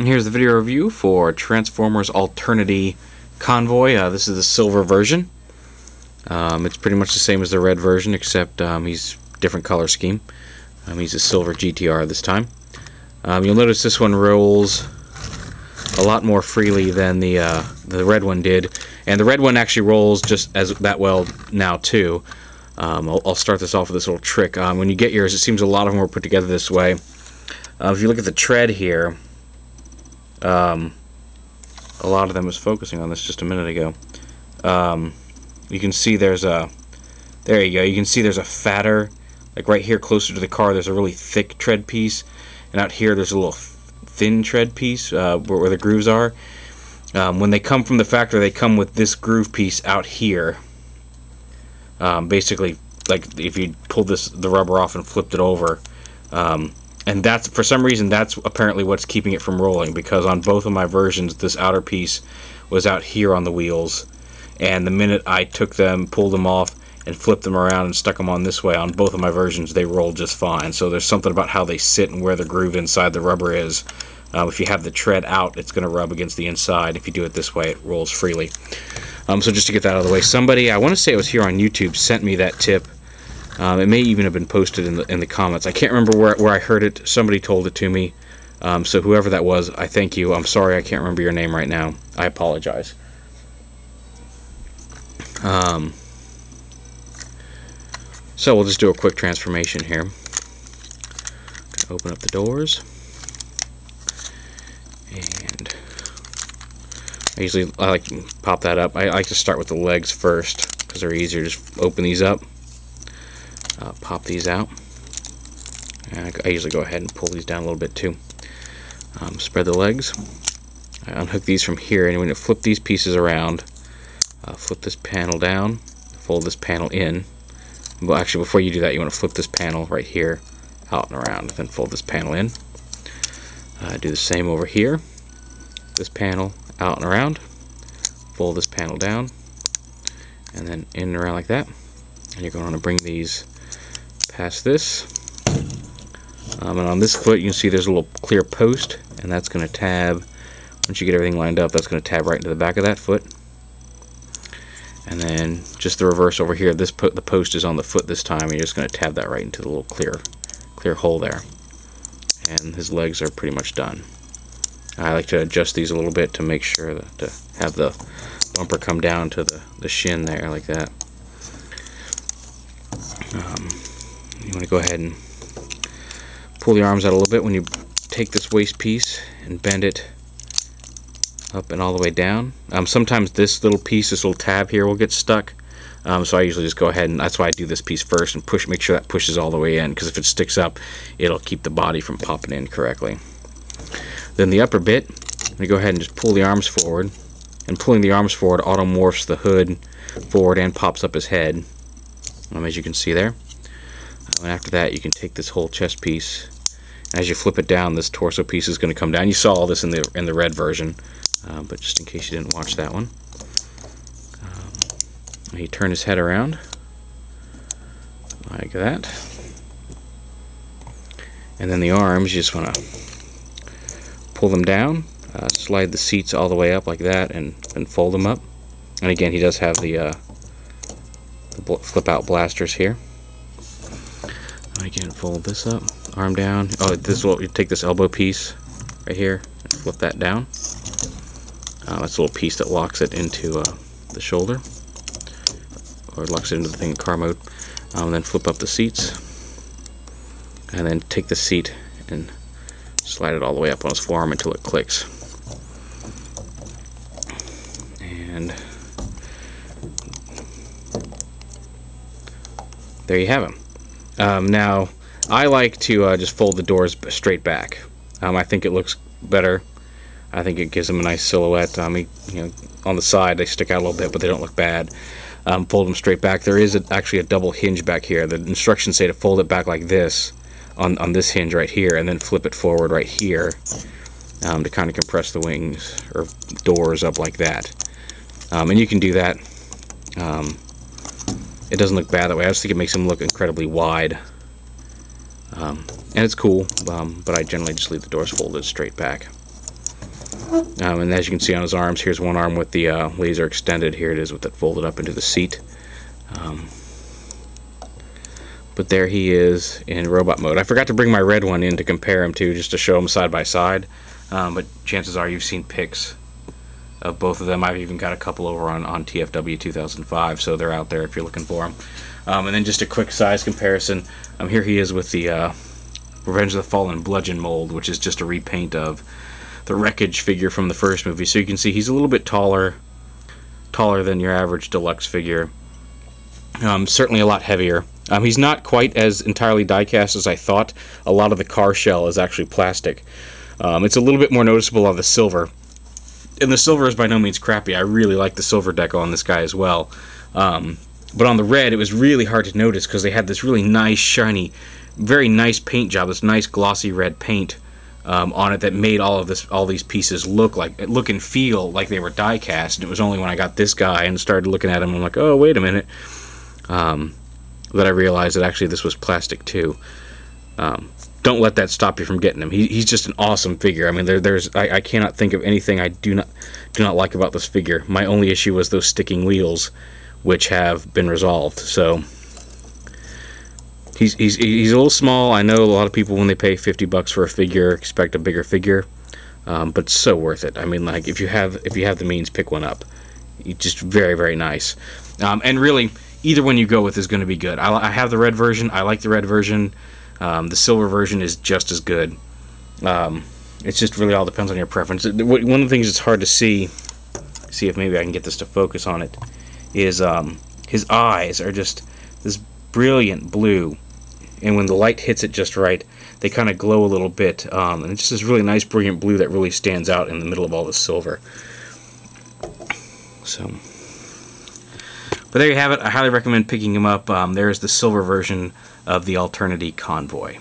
And here's the video review for Transformers Alternity Convoy. This is the silver version. It's pretty much the same as the red version, except he's different color scheme. He's a silver GTR this time. You'll notice this one rolls a lot more freely than the red one did, and the red one actually rolls just as that well now too. I'll start this off with this little trick. When you get yours, it seems a lot of them were put together this way. If you look at the tread here, a lot of them was focusing on this just a minute ago. You can see there's a, there you go, you can see there's a fatter, like right here closer to the car, there's a really thick tread piece, and out here there's a little thin tread piece where the grooves are. When they come from the factory, they come with this groove piece out here. Basically, like if you pulled the rubber off and flipped it over, and that's, for some reason, that's apparently what's keeping it from rolling, because on both of my versions this outer piece was out here on the wheels, and the minute I took them, pulled them off, and flipped them around and stuck them on this way, on both of my versions they rolled just fine. So there's something about how they sit and where the groove inside the rubber is. If you have the tread out, it's going to rub against the inside. If you do it this way, it rolls freely. So just to get that out of the way, somebody, I want to say it was here on YouTube, sent me that tip. It may even have been posted in the comments. I can't remember where I heard it. Somebody told it to me. So whoever that was, I thank you. I'm sorry I can't remember your name right now. I apologize. So we'll just do a quick transformation here. Open up the doors. And I like to pop that up. I like to start with the legs first because they're easier. Just open these up. Pop these out, and I usually go ahead and pull these down a little bit too. Spread the legs. I unhook these from here, and when you flip these pieces around, flip this panel down, fold this panel in. Well, actually, before you do that, you want to flip this panel right here out and around, then fold this panel in. Do the same over here. This panel out and around, fold this panel down, and then in and around like that. And you're going to bring these past this, and on this foot you can see there's a little clear post, and that's going to tab, once you get everything lined up, that's going to tab right into the back of that foot. And then just the reverse over here, the post is on the foot this time, and you're just going to tab that right into the little clear hole there. And his legs are pretty much done. I like to adjust these a little bit to make sure that to have the bumper come down to the shin there like that. You want to go ahead and pull the arms out a little bit when you take this waist piece and bend it up and all the way down. Sometimes this little piece, this little tab here, will get stuck. So I usually just go ahead, and that's why I do this piece first and make sure that pushes all the way in, because if it sticks up, it'll keep the body from popping in correctly. Then the upper bit, we go ahead and just pull the arms forward, and pulling the arms forward auto-morphs the hood forward and pops up his head, as you can see there. And after that, you can take this whole chest piece. As you flip it down, this torso piece is going to come down. You saw all this in the red version, but just in case you didn't watch that one. You turn his head around like that, and then the arms, you just want to pull them down, slide the seats all the way up like that, and fold them up. And again, he does have the flip out blasters here. Again, fold this up, arm down. Oh, this will, you take this elbow piece right here and flip that down. That's a little piece that locks it into the shoulder, or locks it into the thing in car mode. Then flip up the seats, and then take the seat and slide it all the way up on his forearm until it clicks. And there you have him. Now, I like to just fold the doors straight back. I think it looks better. I think it gives them a nice silhouette. You know, on the side they stick out a little bit, but they don't look bad. Fold them straight back. There is actually a double hinge back here. The instructions say to fold it back like this on this hinge right here, and then flip it forward right here to kind of compress the wings or doors up like that. And you can do that. It doesn't look bad that way. I just think it makes them look incredibly wide. And it's cool, but I generally just leave the doors folded straight back. And as you can see on his arms, here's one arm with the laser extended. Here it is with it folded up into the seat. But there he is in robot mode. I forgot to bring my red one in to compare him to, just to show them side by side. But chances are you've seen pics of both of them. I've even got a couple over on TFW 2005, so they're out there if you're looking for them. And then just a quick size comparison. Here he is with the Revenge of the Fallen bludgeon mold, which is just a repaint of the Wreckage figure from the first movie. So you can see he's a little bit taller than your average deluxe figure. Certainly a lot heavier. He's not quite as entirely die-cast as I thought. A lot of the car shell is actually plastic. It's a little bit more noticeable on the silver. And the silver is by no means crappy. I really like the silver decal on this guy as well. But on the red, it was really hard to notice because they had this really nice, shiny, very nice paint job, this nice glossy red paint on it that made all these pieces look and feel like they were die-cast. And it was only when I got this guy and started looking at him, I'm like, oh, wait a minute, that I realized that actually this was plastic too. Don't let that stop you from getting him. He's just an awesome figure. I mean, I cannot think of anything I do not like about this figure. My only issue was those sticking wheels, which have been resolved. So he's a little small. I know a lot of people, when they pay $50 for a figure, expect a bigger figure, but it's so worth it. I mean, like, if you have the means, pick one up. It's just very, very nice. And really, either one you go with is going to be good. I have the red version. I like the red version. The silver version is just as good. It's just really all depends on your preference. One of the things that's hard to see if maybe I can get this to focus on it, is his eyes are just this brilliant blue, and when the light hits it just right, they kind of glow a little bit, and it's just this really nice brilliant blue that really stands out in the middle of all the silver. So, but there you have it. I highly recommend picking him up. There's the silver version of the Alternity Convoy.